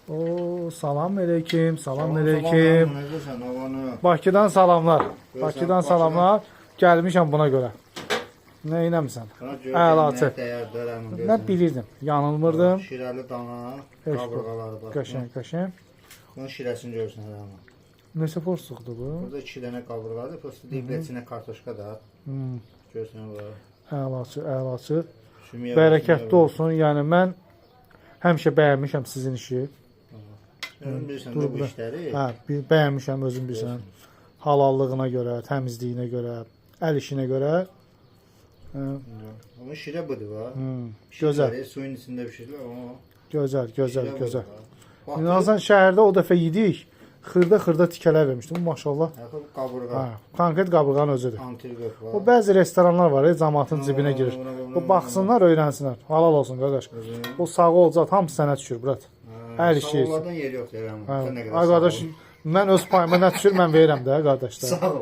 Oo, salam aleyküm, salam aleyküm. Necəsən, havanı? Bakıdan salamlar. Görsən, Bakıdan salamlar. Gəlmişəm buna görə. Nə eləmirsən? Əlaçı. Nə bilirdim, yanılmırdım. Şirəli dana, Heç qaburğaları var. Qəşəng, qəşəng. Bunun şirəsini görürsən adamı. Neçə porsuqdur bu? Burada 2 dənə qaburğadır, prosta deyiblər içinə kartoşka da. Görürsən var. Əlaçı, əlaçı. Sümüyə Bərəkətli olsun. Yəni mən həmişə bəyənmişəm sizin işi. Bilirsən də bu işləri. Hə, bəyənmişəm özüm bilirsən. Halallığına görə, təmizliyinə görə, əl işinə görə. Amma şirə budur var. Gözəl. Suyun içində pişirilir ama. Gözəl, gözəl, Şirə gözəl. budur. İnanırsan şəhərdə o dəfə yedik. Xırda tikələr vermişdim. Maşallah. Qaburğa. Hə, konkret qaburğanın özüdür. Antrikot var. O bəzi restoranlar var, cəmaatın cibinə girir. O baxsınlar, öyrənsinlər. Halal olsun qardaş. O sağ olacaq, hamısı sənə düşür, brat. Hər işi yeyirsən. Sağollardan yeri yoxdur. Ay qardaş, mən öz payıma nə düşür, mən verirəm də qardaşlar. Sağ ol.